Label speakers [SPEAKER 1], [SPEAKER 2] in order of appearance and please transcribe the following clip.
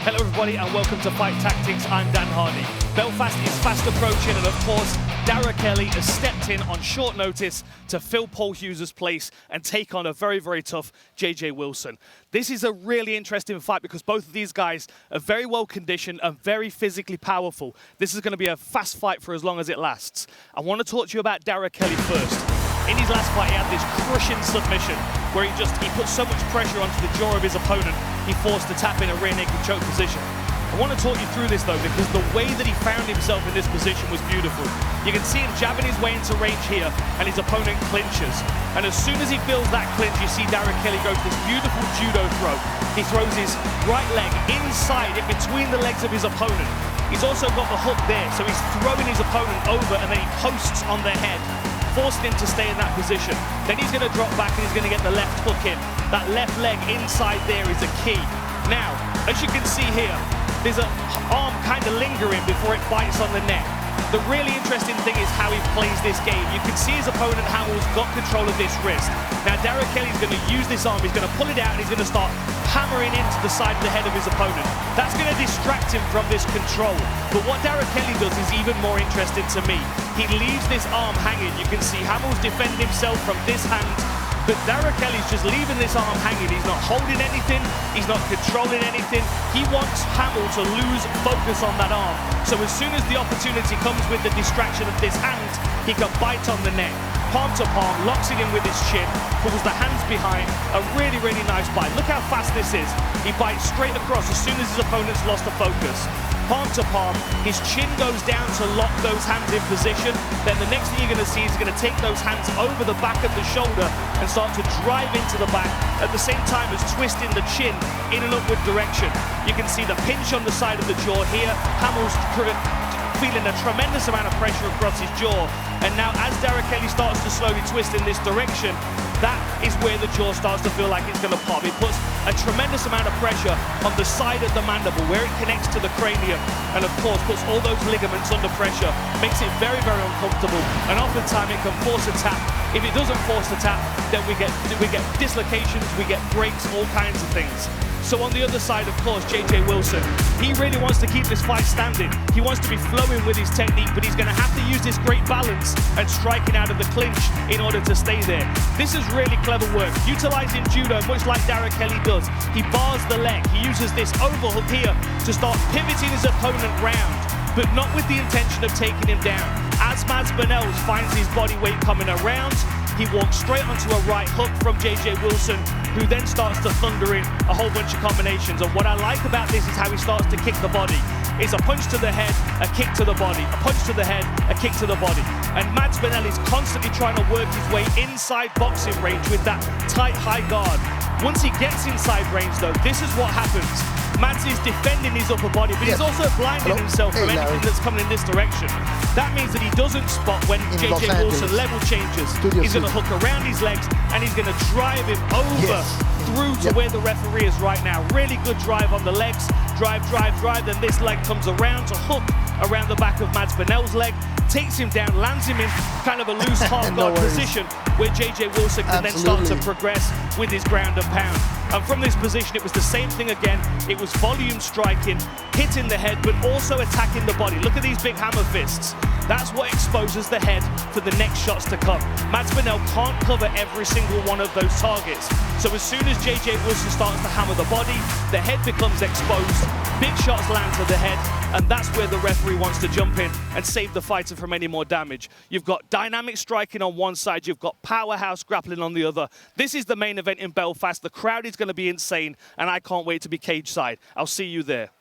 [SPEAKER 1] Hello everybody and welcome to Fight Tactics. I'm Dan Hardy. Belfast is fast approaching and of course Darragh Kelly has stepped in on short notice to fill Paul Hughes' place and take on a very, very tough JJ Wilson. This is a really interesting fight because both of these guys are very well conditioned and very physically powerful. This is going to be a fast fight for as long as it lasts. I want to talk to you about Darragh Kelly first. In his last fight, he had this crushing submission where he put so much pressure onto the jaw of his opponent, he forced to tap in a rear naked choke position. I want to talk you through this though, because the way that he found himself in this position was beautiful. You can see him jabbing his way into range here, and his opponent clinches. And as soon as he feels that clinch, you see Darragh Kelly go to this beautiful judo throw. He throws his right leg inside, in between the legs of his opponent. He's also got the hook there, so he's throwing his opponent over, and then he posts on their head, forcing him to stay in that position. Then he's going to drop back and he's going to get the left hook in. That left leg inside there is a key. Now, as you can see here, there's an arm kind of lingering before it bites on the neck. The really interesting thing is how he plays this game. You can see his opponent Hamill's got control of this wrist. Now Darragh Kelly's going to use this arm, he's going to pull it out and he's going to start hammering into the side of the head of his opponent. That's going to distract him from this control. But what Darragh Kelly does is even more interesting to me. He leaves this arm hanging. You can see Hamill's defending himself from this hand, but Darragh Kelly's just leaving this arm hanging. He's not holding anything, he's not controlling anything. He wants Hamill to lose focus on that arm. So as soon as the opportunity comes with the distraction of this hand, he can bite on the neck. Palm to palm, locks it in with his chin, pulls the hands behind. A really, really nice bite. Look how fast this is. He bites straight across as soon as his opponent's lost the focus. Palm to palm, his chin goes down to lock those hands in position. Then the next thing you're going to see is he's going to take those hands over the back of the shoulder and start to drive into the back at the same time as twisting the chin in an upward direction. You can see the pinch on the side of the jaw here. Hamill's feeling a tremendous amount of pressure across his jaw. And now as Darragh Kelly starts to slowly twist in this direction, that is where the jaw starts to feel like it's going to pop. It puts a tremendous amount of pressure on the side of the mandible where it connects to the cranium, and of course puts all those ligaments under pressure, makes it very, very uncomfortable, and oftentimes it can force a tap. If it doesn't force a tap, then we get dislocations, we get breaks, all kinds of things. So on the other side, of course, JJ Wilson, he really wants to keep this fight standing. He wants to be flowing with his technique, but he's going to have to use this great balance and striking out of the clinch in order to stay there. This is really clever work, utilizing judo, much like Darragh Kelly does. He bars the leg. He uses this overhook here to start pivoting his opponent round, but not with the intention of taking him down. As Mads Bennells finds his body weight coming around, he walks straight onto a right hook from JJ Wilson, who then starts to thunder in a whole bunch of combinations. And what I like about this is how he starts to kick the body. It's a punch to the head, a kick to the body, a punch to the head, a kick to the body. And Mads Bennells is constantly trying to work his way inside boxing range with that tight, high guard. Once he gets inside range though, this is what happens. Mads is defending his upper body, but he's also blinding himself from anything that's coming in this direction. That means that he doesn't spot when JJ Wilson level changes. He's going to hook around his legs and he's going to drive him over through to where the referee is right now. Really good drive on the legs. Drive, drive, drive. Then this leg comes around to hook around the back of Mads Bennells' leg, takes him down, lands him in kind of a loose half guard position where JJ Wilson can then start to progress with his ground and pound. And from this position, it was the same thing again. It was volume striking, hitting the head, but also attacking the body. Look at these big hammer fists. That's what exposes the head for the next shots to come. Mads Bennells can't cover every single one of those targets. So as soon as JJ Wilson starts to hammer the body, the head becomes exposed, big shots land to the head, and that's where the referee wants to jump in and save the fighter from any more damage. You've got dynamic striking on one side, you've got powerhouse grappling on the other. This is the main event in Belfast. The crowd is going to be insane, and I can't wait to be cage side. I'll see you there.